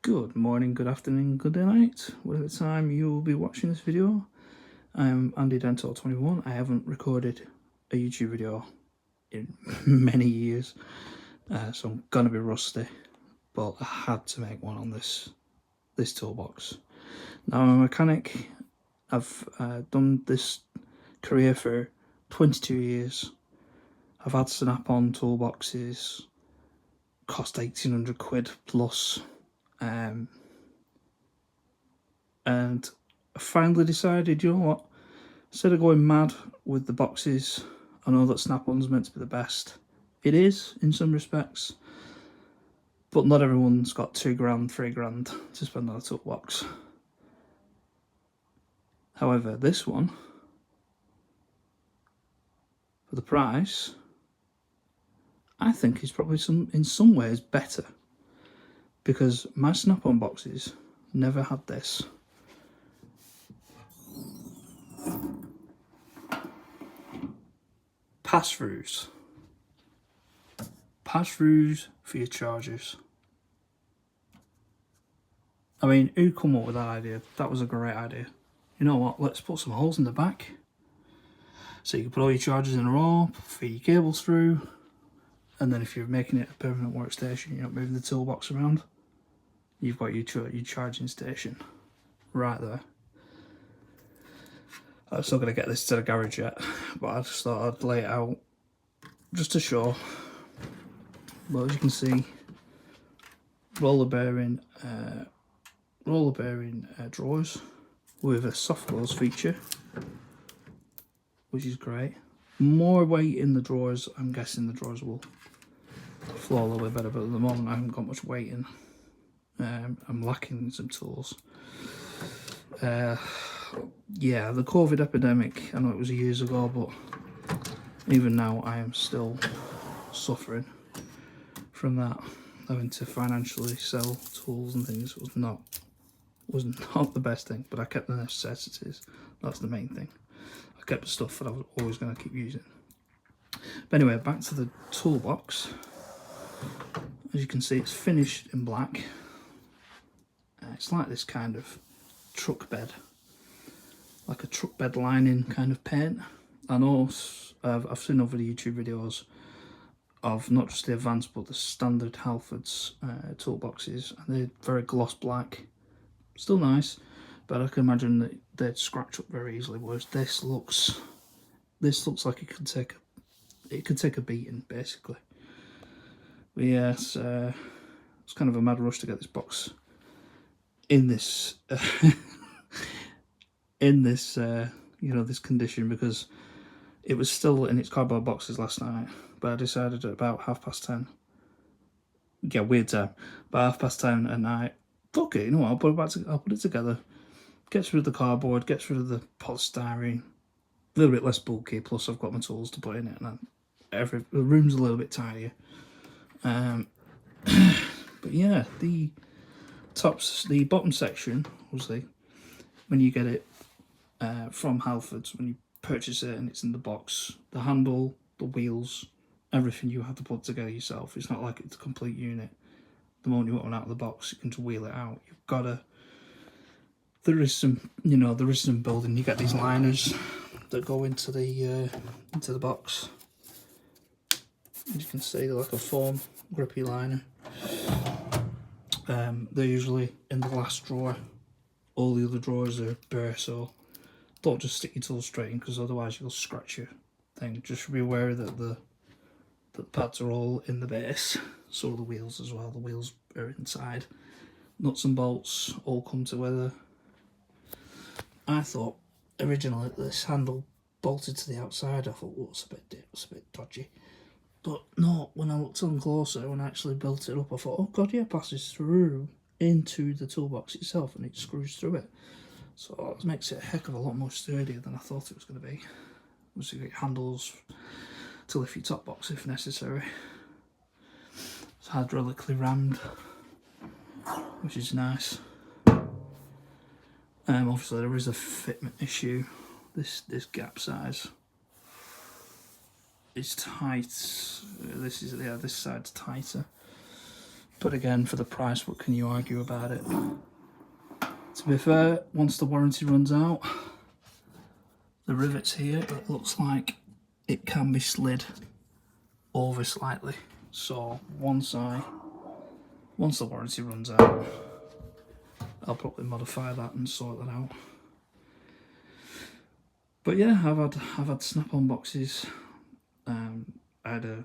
Good morning, good afternoon, good night, whatever time you will be watching this video. I'm Andy Dental 21. I haven't recorded a YouTube video in many years, so I'm gonna be rusty, but I had to make one on this toolbox. Now I'm a mechanic. I've done this career for 22 years. I've had snap-on toolboxes, cost 1,800 quid plus. And I finally decided, you know what, instead of going mad with the boxes, I know that snap-on's meant to be the best. It is, in some respects, but not everyone's got £2 grand, £3 grand to spend on a toolbox. However, this one, for the price, I think is probably in some ways better, because my snap-on boxes never had this. Pass-throughs for your chargers. I mean, who come up with that idea? That was a great idea. You know what, let's put some holes in the back so you can put all your chargers in a row, feed your cables through, and then if you're making it a permanent workstation, you're not moving the toolbox around, you've got your charging station right there. I'm still going to get this to the garage yet, but I just thought I'd lay it out just to show. But as you can see, roller bearing drawers with a soft close feature, which is great. More weight in the drawers. I'm guessing the drawers will flow a little bit better, but at the moment I haven't got much weight in. I'm lacking some tools. Yeah, the COVID epidemic, I know it was years ago, but even now I am still suffering from that. Having to financially sell tools and things was not the best thing, but I kept the necessities. That's the main thing. I kept the stuff that I was always going to keep using. But anyway, back to the toolbox. As you can see, it's finished in black. It's like this kind of truck bed, like a truck bed lining kind of paint. I know I've seen over the YouTube videos of not just the advanced but the standard Halfords toolboxes, and they're very gloss black, still nice, but I can imagine that they'd scratch up very easily, whereas this looks like it could take a beating basically. But yeah, it's kind of a mad rush to get this box in this you know, this condition, because it was still in its cardboard boxes last night, but I decided at about 10:30, yeah, weird time, about 10:30 at night, fuck it, you know what, I'll put it together, gets rid of the cardboard, gets rid of the polystyrene, a little bit less bulky, plus I've got my tools to put in it, and the room's a little bit tidier. But yeah, the bottom section, obviously, when you get it from Halfords, when you purchase it and it's in the box, the handle, the wheels, everything you have to put together yourself. It's not like it's a complete unit. The moment you want one out of the box, you can just wheel it out. You've got to, there is some building. You get these liners that go into the box. As you can see, they're like a foam grippy liner. They're usually in the last drawer. All the other drawers are bare, so don't just stick your tools straight in, because otherwise you'll scratch your thing. Just be aware that the pads are all in the base, so the wheels as well. The wheels are inside. Nuts and bolts all come together. I thought originally this handle bolted to the outside. I thought, well, it's a bit dodgy. But no, when I looked on closer, when I actually built it up, I thought, oh god, yeah, it passes through into the toolbox itself and it screws through it. So it makes it a heck of a lot more sturdier than I thought it was going to be. Obviously, it handles to lift your top box if necessary. It's hydraulically rammed, which is nice. Obviously, there is a fitment issue. This gap size is tight. This side's tighter. But again, for the price, what can you argue about it? To be fair, once the warranty runs out, the rivets here, it looks like it can be slid over slightly. So once the warranty runs out, I'll probably modify that and sort that out. But yeah, I've had snap-on boxes. I had a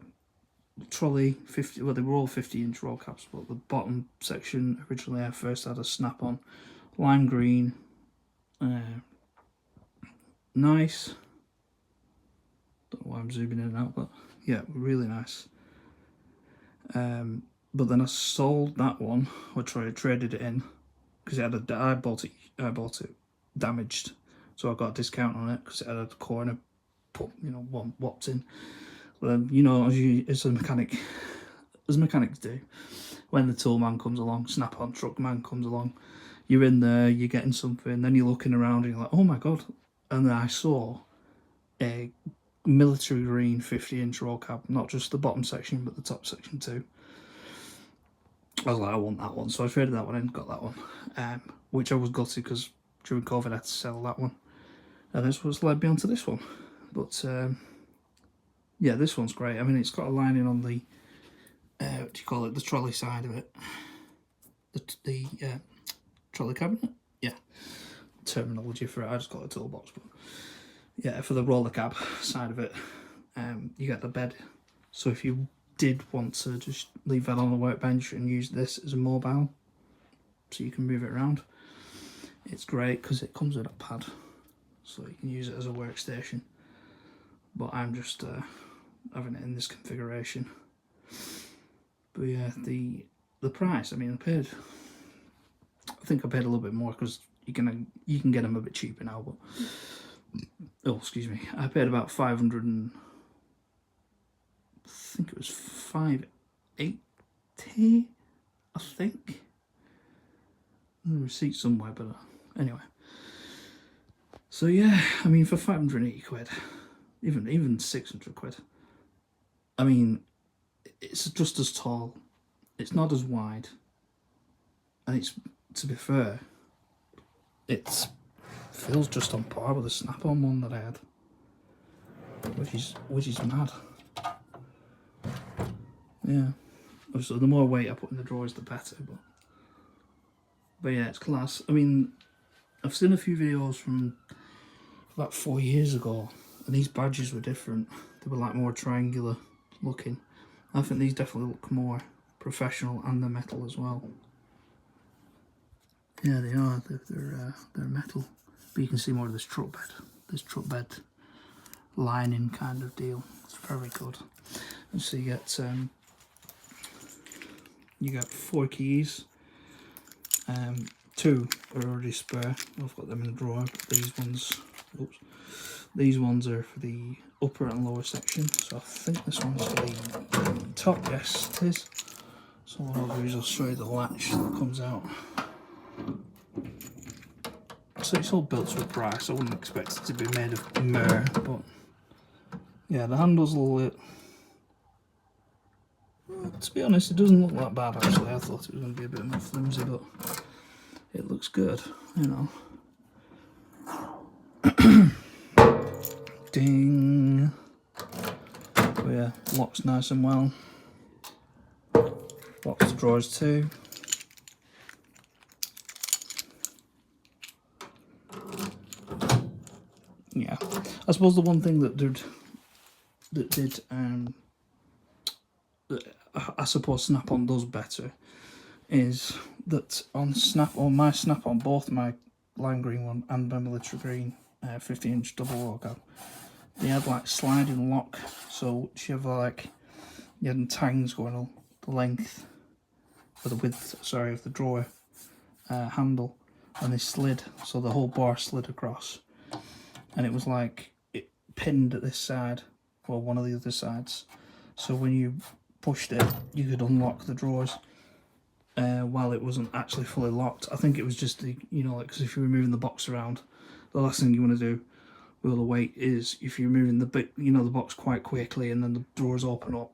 trolley 50. Well, they were all 50-inch roll caps, but the bottom section originally I first had a snap-on lime green. Nice. Don't know why I'm zooming in and out, but yeah, really nice. But then I sold that one, or traded it in, because I bought it damaged, so I got a discount on it because it had a corner put, one whapped in. Then as mechanics do, when the tool man comes along, snap-on truck man comes along, you're in there, you're getting something, then you're looking around and you're like, oh my god. And then I saw a military green 50-inch roll cab, not just the bottom section but the top section too. I was like, I want that one, so I traded that one in, got that one, which I was gutted because during COVID I had to sell that one, and this was led me onto this one. But yeah, this one's great. I mean, it's got a lining on the what do you call it, the trolley side of it, the trolley cabinet, yeah, terminology for it, I just call it a toolbox, but yeah, for the roller cab side of it, you get the bed, so if you did want to just leave that on the workbench and use this as a mobile so you can move it around, it's great because it comes with a pad, so you can use it as a workstation. But I'm just having it in this configuration. But yeah, the price, I mean, I think I paid a little bit more because you can get them a bit cheaper now, but oh, excuse me, I paid about 500 and I think it was 580, I think. The receipt somewhere, but anyway. So yeah, I mean, for 580 quid, even 600 quid, I mean, it's just as tall, it's not as wide, and it's, to be fair, it feels just on par with the snap-on one that I had, which is mad. Yeah, so the more weight I put in the drawers, the better. But yeah, it's class. I mean, I've seen a few videos from about 4 years ago, and these badges were different. They were like more triangular looking. I think these definitely look more professional, and they're metal as well. Yeah, they are. They're metal. But you can see more of this truck bed lining kind of deal. It's very good. And so you get 4 keys. 2 are already spare. I've got them in the drawer. But these ones are for the upper and lower section. So I think this one's for the top. Yes, it is. So what I'll do is I'll show you the latch that comes out. So it's all built to a price. I wouldn't expect it to be made of myrrh, but yeah, the handle's a little bit. To be honest, it doesn't look that bad actually. I thought it was going to be a bit more flimsy, but it looks good, Ding. But yeah, locks nice and well. Locks the drawers too. Yeah, I suppose the one thing that I suppose Snap-on does better is that on my Snap-on, both my lime green one and my military green 50-inch double roll cab, they had like sliding lock, so you had tangs going on the length, or the width, sorry, of the drawer handle, and they slid, so the whole bar slid across, and it was like it pinned at this side or one of the other sides, so when you pushed it you could unlock the drawers while it wasn't actually fully locked. I think it was just the, because if you're moving the box around, the last thing you want to do with all the weight is, if you're moving the box quite quickly and then the drawers open up,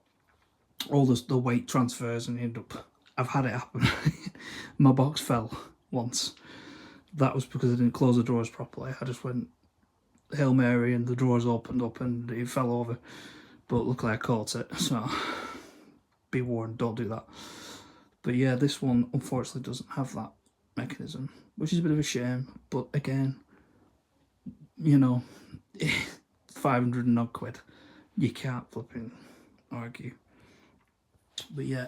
all the weight transfers and you end up I've had it happen. My box fell once. That was because I didn't close the drawers properly. I just went Hail Mary and the drawers opened up and it fell over. But luckily I caught it, so be warned, don't do that. But yeah, this one unfortunately doesn't have that mechanism, which is a bit of a shame. But again, you know, 500 and odd quid. You can't flipping argue. But yeah,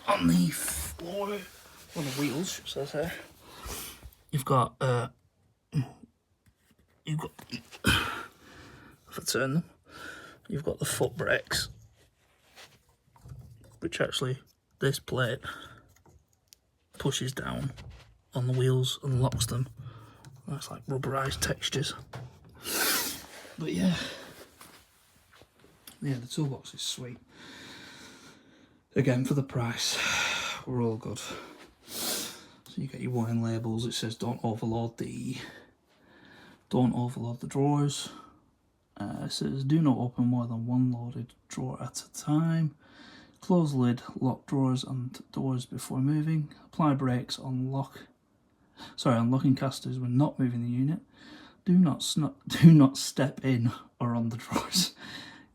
on the floor, on the wheels, it says here, you've got, if I turn them, you've got the foot brakes, which actually, this plate pushes down on the wheels and locks them. That's like rubberized textures. But yeah, the toolbox is sweet. Again, for the price, we're all good. So you get your warning labels. It says don't overload the drawers. It says do not open more than one loaded drawer at a time. Close lid, lock drawers and doors before moving. Apply brakes on locking casters when not moving the unit. Do not step in or on the drawers.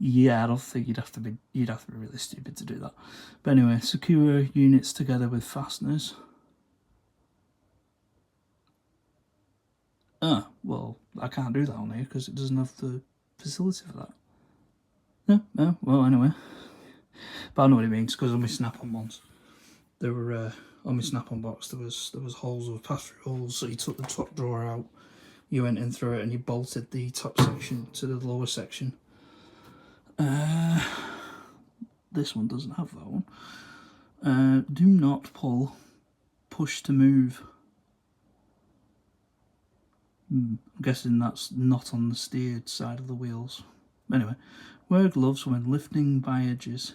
Yeah, I don't think you'd have to be really stupid to do that. But anyway, secure units together with fasteners. Well, I can't do that on here because it doesn't have the facility for that. No, well, anyway. But I know what it means because on my Snap-on ones, there were on my Snap-on box there was holes with pass-through holes. So you took the top drawer out, you went in through it, and you bolted the top section to the lower section. This one doesn't have that one. Do not pull, push to move. I'm guessing that's not on the steered side of the wheels. Anyway, wear gloves when lifting by edges.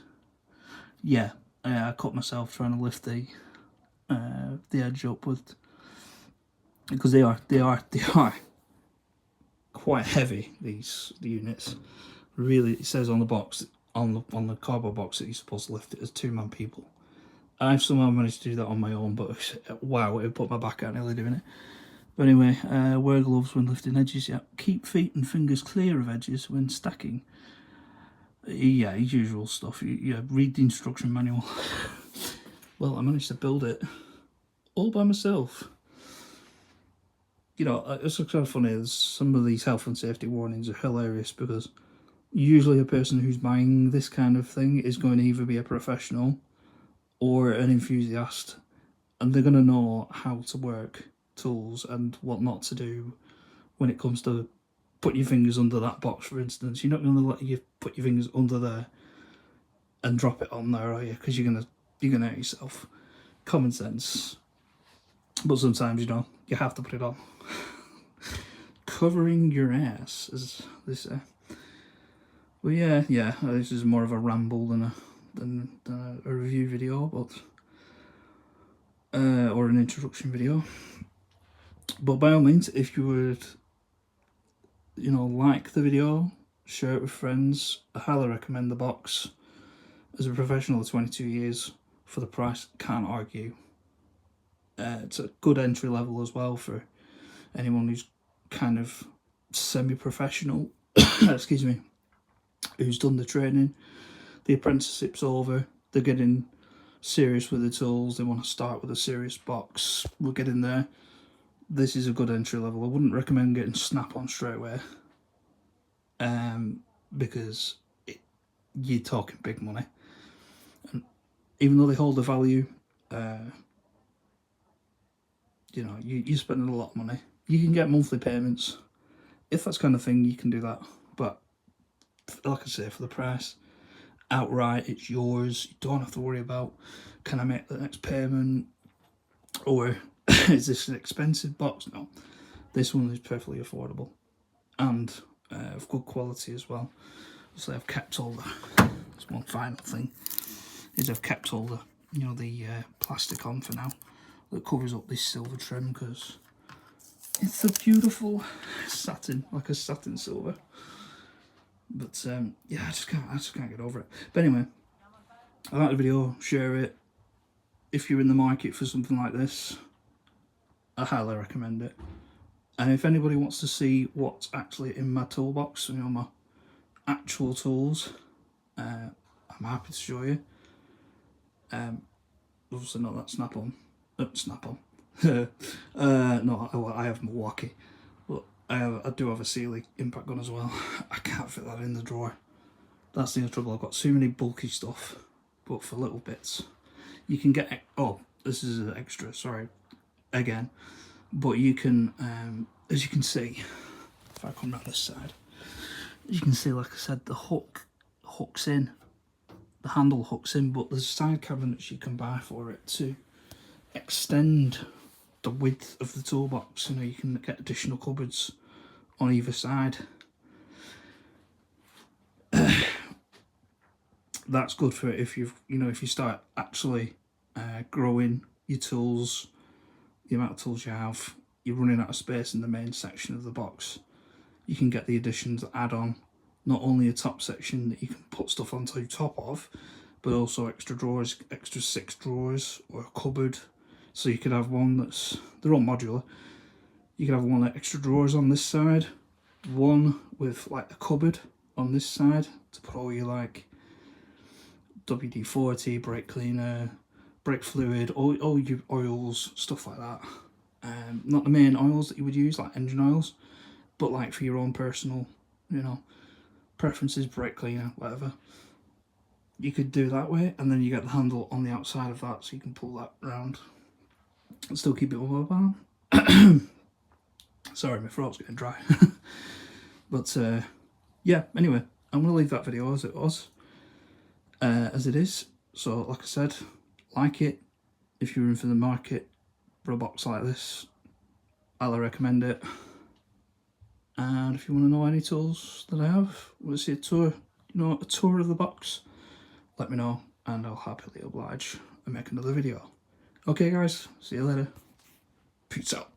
Yeah, I cut myself trying to lift the edge up with, because they are quite heavy, the units. Really, it says on the box, on the cardboard box, that you're supposed to lift it as two-man people. I've somehow managed to do that on my own, but wow, it put my back out nearly doing it. But anyway, wear gloves when lifting edges. Yeah, keep feet and fingers clear of edges when stacking. Yeah, usual stuff. Yeah, read the instruction manual. Well, I managed to build it all by myself. You know, it's kind of funny. Some of these health and safety warnings are hilarious because usually a person who's buying this kind of thing is going to either be a professional or an enthusiast, and they're going to know how to work tools and what not to do when it comes to put your fingers under that box, for instance. You're not going to let you put your fingers under there and drop it on there, are you? Because you're gonna hurt yourself. Common sense. But sometimes, you know, you have to put it on. Covering your ass, as they say. Well, yeah, this is more of a ramble than a review video, but or an introduction video. But by all means, if you would, you know, like the video, share it with friends. I highly recommend the box. As a professional of 22 years, for the price, can't argue. It's a good entry level as well for anyone who's kind of semi-professional, excuse me, who's done the training, the apprenticeship's over, they're getting serious with the tools, they want to start with a serious box, we're getting there. This is a good entry level. I wouldn't recommend getting Snap-on straight away, because you're talking big money. And even though they hold a value, you know, you're spending a lot of money. You can get monthly payments. If that's kind of thing, you can do that. But like I say, for the price, outright, it's yours. You don't have to worry about, can I make the next payment? Or is this an expensive box? No. This one is perfectly affordable. And of good quality as well. So I've kept all the, there's one final thing, is I've kept all the, you know, the plastic on for now that covers up this silver trim, because it's a beautiful satin, like a satin silver. But yeah, I just can't get over it. But anyway, I like the video, share it, if you're in the market for something like this, I highly recommend it. And if anybody wants to see what's actually in my toolbox, you know, my actual tools, I'm happy to show you. Obviously not that Snap-on. No, I have Milwaukee, but I do have a Sealy impact gun as well. I can't fit that in the drawer. That's the trouble. I've got too many bulky stuff, but for little bits, you can get. Oh, this is an extra. Sorry, again, but you can, as you can see, if I come around this side, as you can see, like I said, the hook hooks in. The handle hooks in, but there's side cabinets you can buy for it to extend the width of the toolbox. You know, you can get additional cupboards on either side. That's good for if you start actually growing your tools, the amount of tools you have, you're running out of space in the main section of the box. You can get the additions add on. Not only a top section that you can put stuff onto top of, but also extra drawers, extra 6 drawers or a cupboard. So you could have one they're all modular. You could have one with extra drawers on this side, one with like a cupboard on this side to put all your like WD-40, brake cleaner, brake fluid, all your oils, stuff like that. Not the main oils that you would use, like engine oils, but like for your own personal, you know, preferences, brake cleaner, whatever. You could do that way, and then you get the handle on the outside of that, so you can pull that round and still keep it mobile. Sorry, my throat's getting dry. But yeah, anyway, I'm going to leave that video as it was, as it is. So like I said, like it. If you're in for the market for a box like this, I'll recommend it. And if you want to know any tools that I have, want to see a tour, a tour of the box, let me know and I'll happily oblige and make another video. Okay guys, see you later. Peace out.